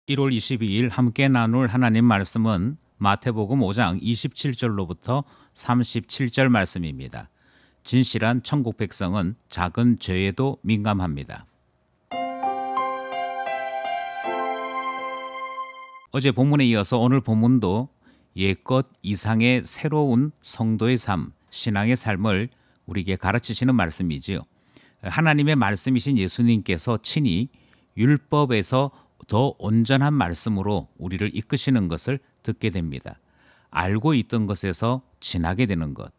1월 22일 함께 나눌 하나님 말씀은 마태복음 5장 27절로부터 37절 말씀입니다. 진실한 천국 백성은 작은 죄에도 민감합니다. 어제 본문에 이어서 오늘 본문도 옛것 이상의 새로운 성도의 삶, 신앙의 삶을 우리에게 가르치시는 말씀이지요. 하나님의 말씀이신 예수님께서 친히 율법에서 더 온전한 말씀으로 우리를 이끄시는 것을 듣게 됩니다. 알고 있던 것에서 지나게 되는 것,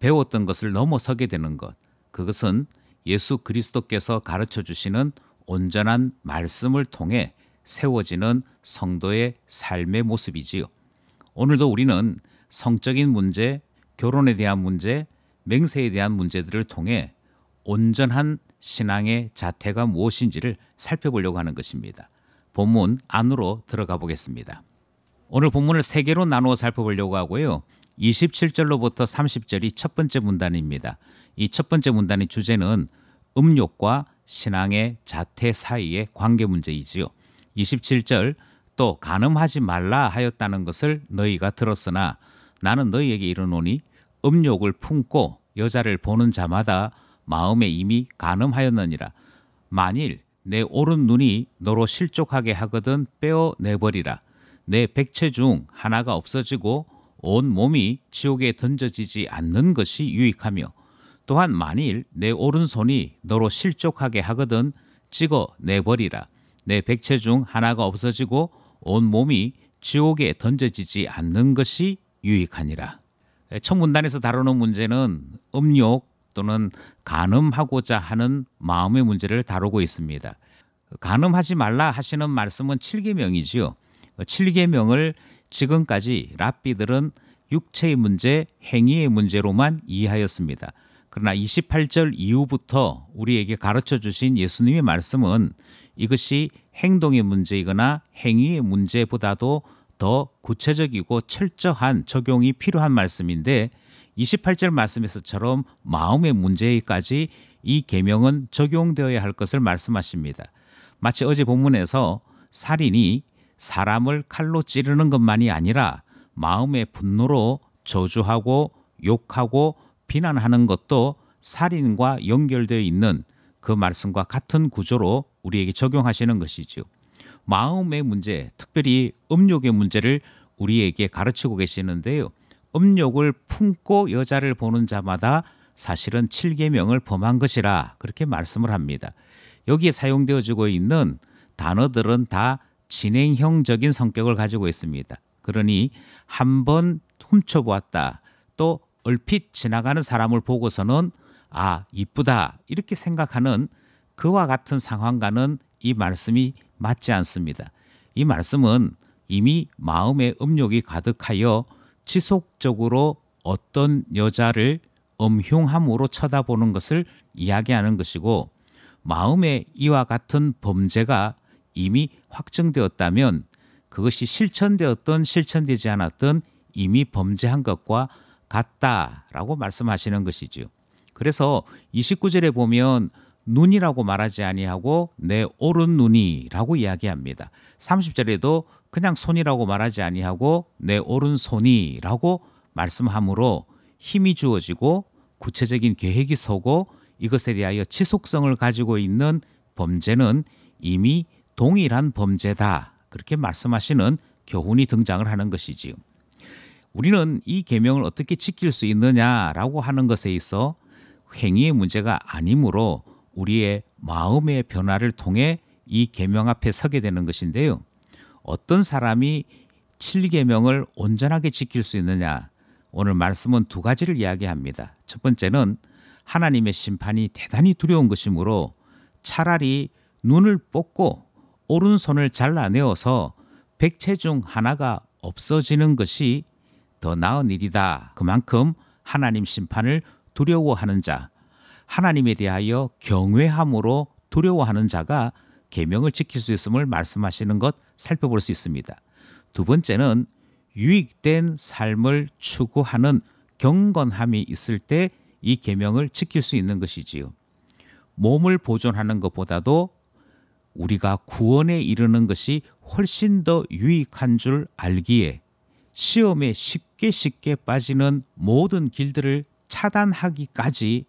배웠던 것을 넘어서게 되는 것, 그것은 예수 그리스도께서 가르쳐 주시는 온전한 말씀을 통해 세워지는 성도의 삶의 모습이지요. 오늘도 우리는 성적인 문제, 결혼에 대한 문제, 맹세에 대한 문제들을 통해 온전한 신앙의 자태가 무엇인지를 살펴보려고 하는 것입니다. 본문 안으로 들어가 보겠습니다. 오늘 본문을 세 개로 나누어 살펴보려고 하고요. 27절로부터 30절이 첫 번째 문단입니다. 이 첫 번째 문단의 주제는 음욕과 신앙의 자태 사이의 관계 문제이지요. 27절 또 간음하지 말라 하였다는 것을 너희가 들었으나 나는 너희에게 이르노니 음욕을 품고 여자를 보는 자마다 마음에 이미 간음하였느니라. 만일 내 오른 눈이 너로 실족하게 하거든 빼어내버리라. 내 백체 중 하나가 없어지고 온 몸이 지옥에 던져지지 않는 것이 유익하며 또한 만일 내 오른손이 너로 실족하게 하거든 찍어내버리라. 내 백체 중 하나가 없어지고 온 몸이 지옥에 던져지지 않는 것이 유익하니라. 첫 문단에서 다루는 문제는 음욕 또는 간음하고자 하는 마음의 문제를 다루고 있습니다. 간음하지 말라 하시는 말씀은 7계명이지요. 7계명을 지금까지 랍비들은 육체의 문제, 행위의 문제로만 이해하였습니다. 그러나 28절 이후부터 우리에게 가르쳐 주신 예수님의 말씀은 이것이 행동의 문제이거나 행위의 문제보다도 더 구체적이고 철저한 적용이 필요한 말씀인데 28절 말씀에서처럼 마음의 문제에까지 이 계명은 적용되어야 할 것을 말씀하십니다. 마치 어제 본문에서 살인이 사람을 칼로 찌르는 것만이 아니라 마음의 분노로 저주하고 욕하고 비난하는 것도 살인과 연결되어 있는 그 말씀과 같은 구조로 우리에게 적용하시는 것이죠. 마음의 문제, 특별히 음욕의 문제를 우리에게 가르치고 계시는데요. 음욕을 품고 여자를 보는 자마다 사실은 7계명을 범한 것이라 그렇게 말씀을 합니다. 여기에 사용되어지고 있는 단어들은 다 진행형적인 성격을 가지고 있습니다. 그러니 한번 훔쳐보았다, 또 얼핏 지나가는 사람을 보고서는 아, 이쁘다 이렇게 생각하는 그와 같은 상황과는 이 말씀이 맞지 않습니다. 이 말씀은 이미 마음의 음욕이 가득하여 지속적으로 어떤 여자를 음흉함으로 쳐다보는 것을 이야기하는 것이고 마음에 이와 같은 범죄가 이미 확정되었다면 그것이 실천되었든 실천되지 않았든 이미 범죄한 것과 같다라고 말씀하시는 것이죠. 그래서 29절에 보면 눈이라고 말하지 아니하고 내 오른 눈이라고 이야기합니다. 30절에도 그냥 손이라고 말하지 아니하고 내 오른손이라고 말씀하므로 힘이 주어지고 구체적인 계획이 서고 이것에 대하여 지속성을 가지고 있는 범죄는 이미 동일한 범죄다. 그렇게 말씀하시는 교훈이 등장을 하는 것이지요. 우리는 이 계명을 어떻게 지킬 수 있느냐라고 하는 것에 있어 행위의 문제가 아니므로 우리의 마음의 변화를 통해 이 계명 앞에 서게 되는 것인데요. 어떤 사람이 7계명을 온전하게 지킬 수 있느냐? 오늘 말씀은 두 가지를 이야기합니다. 첫 번째는 하나님의 심판이 대단히 두려운 것이므로 차라리 눈을 뽑고 오른손을 잘라내어서 백체 중 하나가 없어지는 것이 더 나은 일이다. 그만큼 하나님 심판을 두려워하는 자, 하나님에 대하여 경외함으로 두려워하는 자가 계명을 지킬 수 있음을 말씀하시는 것 살펴볼 수 있습니다. 두 번째는 유익된 삶을 추구하는 경건함이 있을 때 이 계명을 지킬 수 있는 것이지요. 몸을 보존하는 것보다도 우리가 구원에 이르는 것이 훨씬 더 유익한 줄 알기에 시험에 쉽게 빠지는 모든 길들을 차단하기까지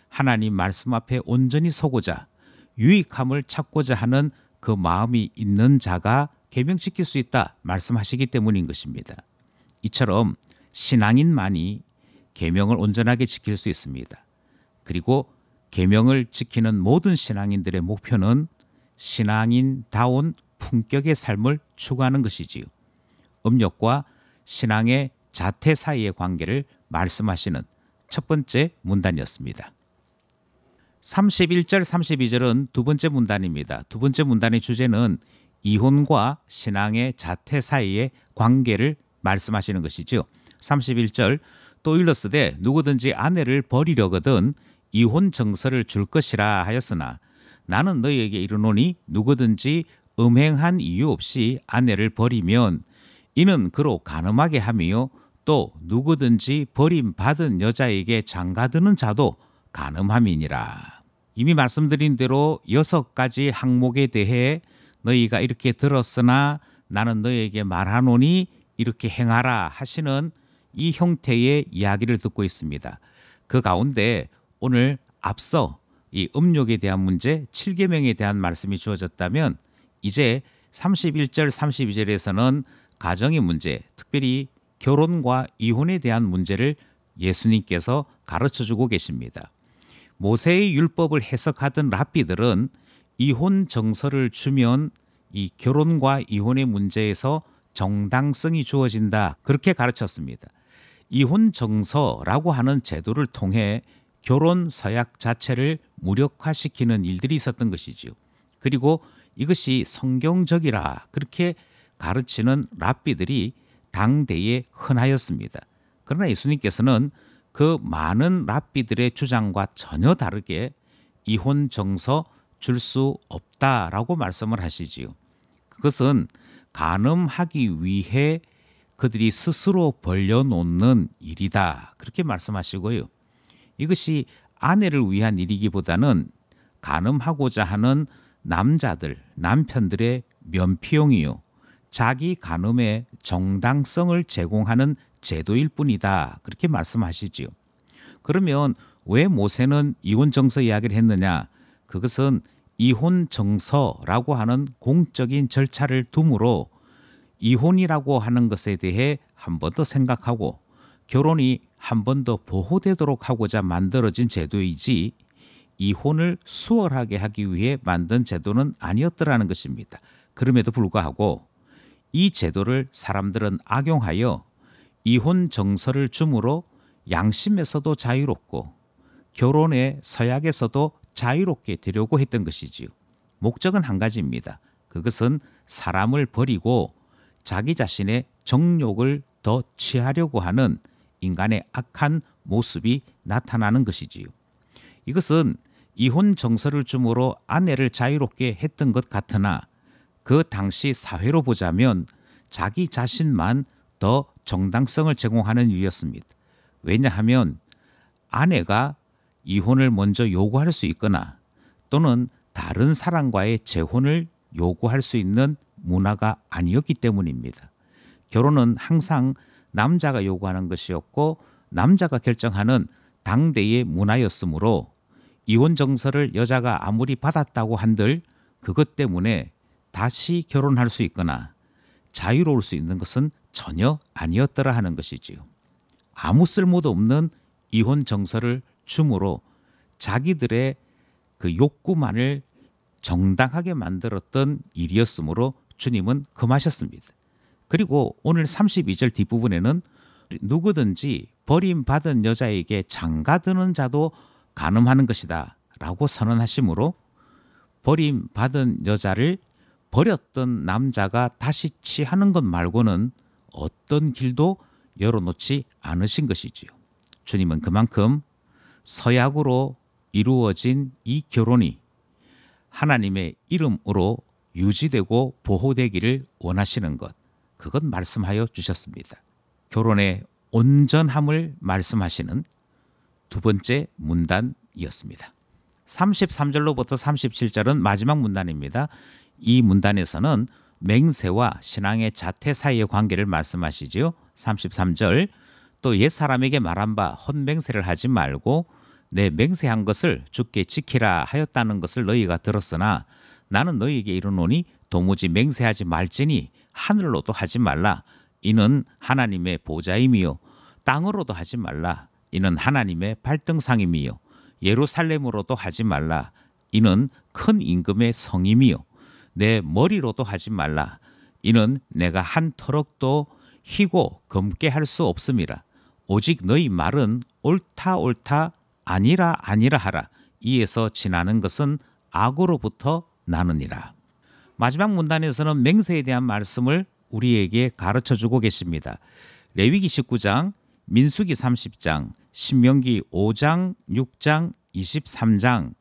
하나님 말씀 앞에 온전히 서고자 유익함을 찾고자 하는 그 마음이 있는 자가 계명 지킬 수 있다 말씀하시기 때문인 것입니다. 이처럼 신앙인만이 계명을 온전하게 지킬 수 있습니다. 그리고 계명을 지키는 모든 신앙인들의 목표는 신앙인다운 품격의 삶을 추구하는 것이지요. 음욕과 신앙의 자태 사이의 관계를 말씀하시는 첫 번째 문단이었습니다. 31절 32절은 두 번째 문단입니다. 두 번째 문단의 주제는 이혼과 신앙의 자태 사이의 관계를 말씀하시는 것이죠. 31절 또 일렀으되 누구든지 아내를 버리려거든 이혼 정서를 줄 것이라 하였으나 나는 너희에게 이르노니 누구든지 음행한 이유 없이 아내를 버리면 이는 그로 간음하게 하며 또 누구든지 버림받은 여자에게 장가드는 자도 간음함이니라. 이미 말씀드린 대로 6가지 항목에 대해 너희가 이렇게 들었으나 나는 너희에게 말하노니 이렇게 행하라 하시는 이 형태의 이야기를 듣고 있습니다. 그 가운데 오늘 앞서 이 음욕에 대한 문제 7계명에 대한 말씀이 주어졌다면 이제 31절 32절에서는 가정의 문제, 특별히 결혼과 이혼에 대한 문제를 예수님께서 가르쳐주고 계십니다. 모세의 율법을 해석하던 랍비들은 이혼 정서를 주면 이 결혼과 이혼의 문제에서 정당성이 주어진다 그렇게 가르쳤습니다. 이혼 정서라고 하는 제도를 통해 결혼 서약 자체를 무력화시키는 일들이 있었던 것이지요. 그리고 이것이 성경적이라 그렇게 가르치는 랍비들이 당대에 흔하였습니다. 그러나 예수님께서는 그 많은 랍비들의 주장과 전혀 다르게 이혼 정서 줄 수 없다라고 말씀을 하시지요. 그것은 간음하기 위해 그들이 스스로 벌려놓는 일이다 그렇게 말씀하시고요. 이것이 아내를 위한 일이기보다는 간음하고자 하는 남자들, 남편들의 면피용이요. 자기 간음의 정당성을 제공하는 제도일 뿐이다 그렇게 말씀하시지요. 그러면 왜 모세는 이혼 정서 이야기를 했느냐? 그것은 이혼 정서라고 하는 공적인 절차를 두므로 이혼이라고 하는 것에 대해 한 번 더 생각하고 결혼이 한 번 더 보호되도록 하고자 만들어진 제도이지 이혼을 수월하게 하기 위해 만든 제도는 아니었더라는 것입니다. 그럼에도 불구하고 이 제도를 사람들은 악용하여 이혼 정서를 줌으로 양심에서도 자유롭고 결혼의 서약에서도 자유롭게 되려고 했던 것이지요. 목적은 한 가지입니다. 그것은 사람을 버리고 자기 자신의 정욕을 더 취하려고 하는 인간의 악한 모습이 나타나는 것이지요. 이것은 이혼 정서를 줌으로 아내를 자유롭게 했던 것 같으나 그 당시 사회로 보자면 자기 자신만 더 정당성을 제공하는 일이었습니다. 왜냐하면 아내가 이혼을 먼저 요구할 수 있거나 또는 다른 사람과의 재혼을 요구할 수 있는 문화가 아니었기 때문입니다. 결혼은 항상 남자가 요구하는 것이었고 남자가 결정하는 당대의 문화였으므로 이혼 정서를 여자가 아무리 받았다고 한들 그것 때문에 다시 결혼할 수 있거나 자유로울 수 있는 것은 전혀 아니었더라 하는 것이지요. 아무 쓸모도 없는 이혼 정서를 줌으로 자기들의 그 욕구만을 정당하게 만들었던 일이었으므로 주님은 금하셨습니다. 그리고 오늘 32절 뒷부분에는 누구든지 버림받은 여자에게 장가드는 자도 간음하는 것이다 라고 선언하시므로 버림받은 여자를 버렸던 남자가 다시 취하는 것 말고는 어떤 길도 열어놓지 않으신 것이지요. 주님은 그만큼 서약으로 이루어진 이 결혼이 하나님의 이름으로 유지되고 보호되기를 원하시는 것, 그것 말씀하여 주셨습니다. 결혼의 온전함을 말씀하시는 두 번째 문단이었습니다. 33절로부터 37절은 마지막 문단입니다. 이 문단에서는 맹세와 신앙의 자태 사이의 관계를 말씀하시지요. 33절 또 옛사람에게 말한 바 헛맹세를 하지 말고 내 맹세한 것을 주께 지키라 하였다는 것을 너희가 들었으나 나는 너희에게 이르노니 도무지 맹세하지 말지니 하늘로도 하지 말라. 이는 하나님의 보좌임이요 땅으로도 하지 말라. 이는 하나님의 발등상임이요 예루살렘으로도 하지 말라. 이는 큰 임금의 성임이요 내 머리로도 하지 말라. 이는 내가 한 터럭도 희고 검게 할 수 없음이라. 오직 너희 말은 옳다 옳다 아니라 아니라 하라. 이에서 지나는 것은 악으로부터 나느니라. 마지막 문단에서는 맹세에 대한 말씀을 우리에게 가르쳐주고 계십니다. 레위기 19장, 민수기 30장, 신명기 5장, 6장, 23장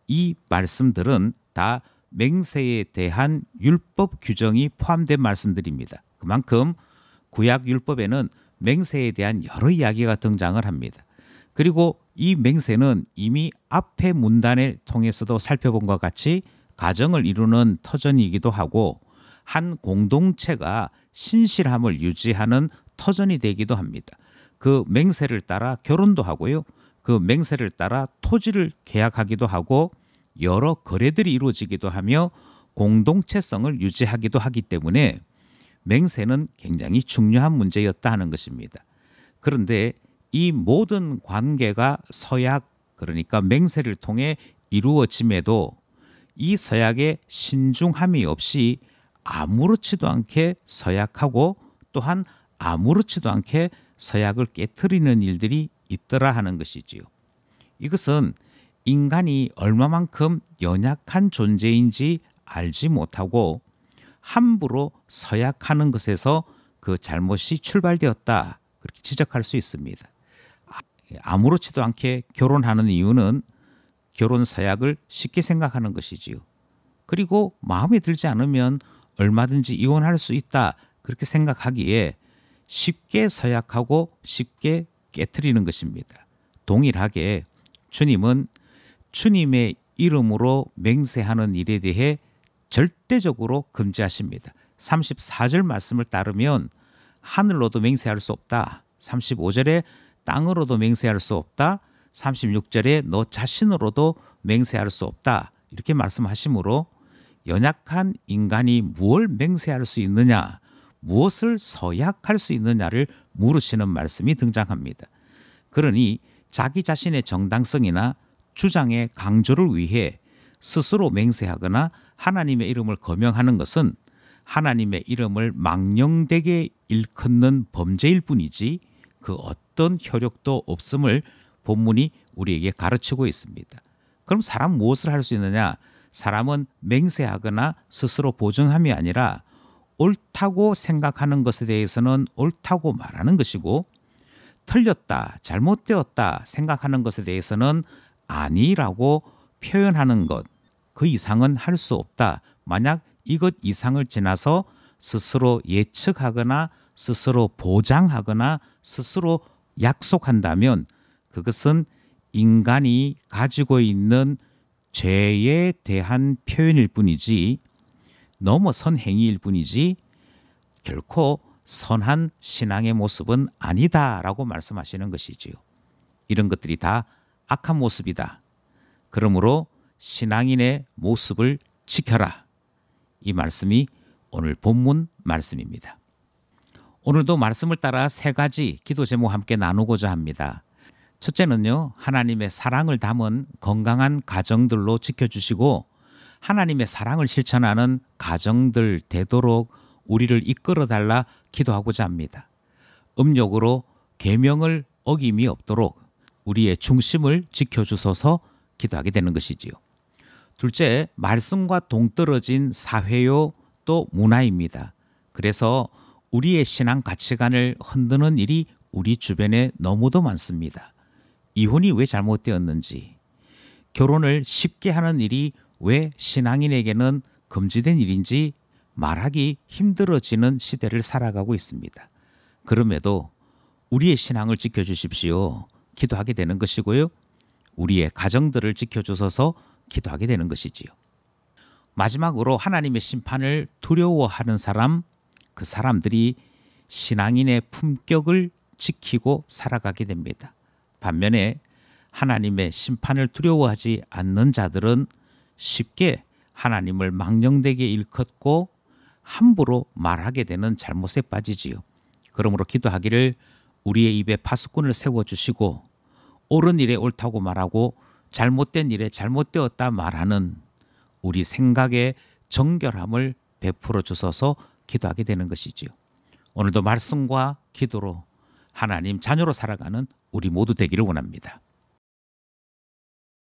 이 말씀들은 다 맹세에 대한 율법 규정이 포함된 말씀들입니다. 그만큼 구약 율법에는 맹세에 대한 여러 이야기가 등장을 합니다. 그리고 이 맹세는 이미 앞의 문단을 통해서도 살펴본 것 같이 가정을 이루는 터전이기도 하고 한 공동체가 신실함을 유지하는 터전이 되기도 합니다. 그 맹세를 따라 결혼도 하고요. 그 맹세를 따라 토지를 계약하기도 하고 여러 거래들이 이루어지기도 하며 공동체성을 유지하기도 하기 때문에 맹세는 굉장히 중요한 문제였다 하는 것입니다. 그런데 이 모든 관계가 서약, 그러니까 맹세를 통해 이루어짐에도 이 서약에 신중함이 없이 아무렇지도 않게 서약하고 또한 아무렇지도 않게 서약을 깨트리는 일들이 있더라 하는 것이지요. 이것은 인간이 얼마만큼 연약한 존재인지 알지 못하고 함부로 서약하는 것에서 그 잘못이 출발되었다, 그렇게 지적할 수 있습니다. 아무렇지도 않게 결혼하는 이유는 결혼 서약을 쉽게 생각하는 것이지요. 그리고 마음에 들지 않으면 얼마든지 이혼할 수 있다, 그렇게 생각하기에 쉽게 서약하고 쉽게 깨트리는 것입니다. 동일하게 주님은 주님의 이름으로 맹세하는 일에 대해 절대적으로 금지하십니다. 34절 말씀을 따르면 하늘로도 맹세할 수 없다. 35절에 땅으로도 맹세할 수 없다. 36절에 너 자신으로도 맹세할 수 없다. 이렇게 말씀하시므로 연약한 인간이 무엇을 맹세할 수 있느냐, 무엇을 서약할 수 있느냐를 물으시는 말씀이 등장합니다. 그러니 자기 자신의 정당성이나 주장의 강조를 위해 스스로 맹세하거나 하나님의 이름을 거명하는 것은 하나님의 이름을 망령되게 일컫는 범죄일 뿐이지 그 어떤 효력도 없음을 본문이 우리에게 가르치고 있습니다. 그럼 사람 무엇을 할 수 있느냐? 사람은 맹세하거나 스스로 보증함이 아니라 옳다고 생각하는 것에 대해서는 옳다고 말하는 것이고 틀렸다, 잘못되었다 생각하는 것에 대해서는 아니라고 표현하는 것, 그 이상은 할 수 없다. 만약 이것 이상을 지나서 스스로 예측하거나 스스로 보장하거나 스스로 약속한다면 그것은 인간이 가지고 있는 죄에 대한 표현일 뿐이지 넘어선 행위일 뿐이지 결코 선한 신앙의 모습은 아니다라고 말씀하시는 것이지요. 이런 것들이 다 악한 모습이다. 그러므로 신앙인의 모습을 지켜라. 이 말씀이 오늘 본문 말씀입니다. 오늘도 말씀을 따라 세 가지 기도 제목 함께 나누고자 합니다. 첫째는요, 하나님의 사랑을 담은 건강한 가정들로 지켜주시고 하나님의 사랑을 실천하는 가정들 되도록 우리를 이끌어달라 기도하고자 합니다. 음욕으로 계명을 어김이 없도록 우리의 중심을 지켜주소서 기도하게 되는 것이지요. 둘째, 말씀과 동떨어진 사회요 또 문화입니다. 그래서 우리의 신앙 가치관을 흔드는 일이 우리 주변에 너무도 많습니다. 이혼이 왜 잘못되었는지, 결혼을 쉽게 하는 일이 왜 신앙인에게는 금지된 일인지 말하기 힘들어지는 시대를 살아가고 있습니다. 그럼에도 우리의 신앙을 지켜주십시오. 기도하게 되는 것이고요. 우리의 가정들을 지켜주셔서 기도하게 되는 것이지요. 마지막으로 하나님의 심판을 두려워하는 사람, 그 사람들이 신앙인의 품격을 지키고 살아가게 됩니다. 반면에 하나님의 심판을 두려워하지 않는 자들은 쉽게 하나님을 망령되게 일컫고 함부로 말하게 되는 잘못에 빠지지요. 그러므로 기도하기를 우리의 입에 파수꾼을 세워주시고 옳은 일에 옳다고 말하고 잘못된 일에 잘못되었다 말하는 우리 생각의 정결함을 베풀어 주셔서 기도하게 되는 것이지요. 오늘도 말씀과 기도로 하나님 자녀로 살아가는 우리 모두 되기를 원합니다.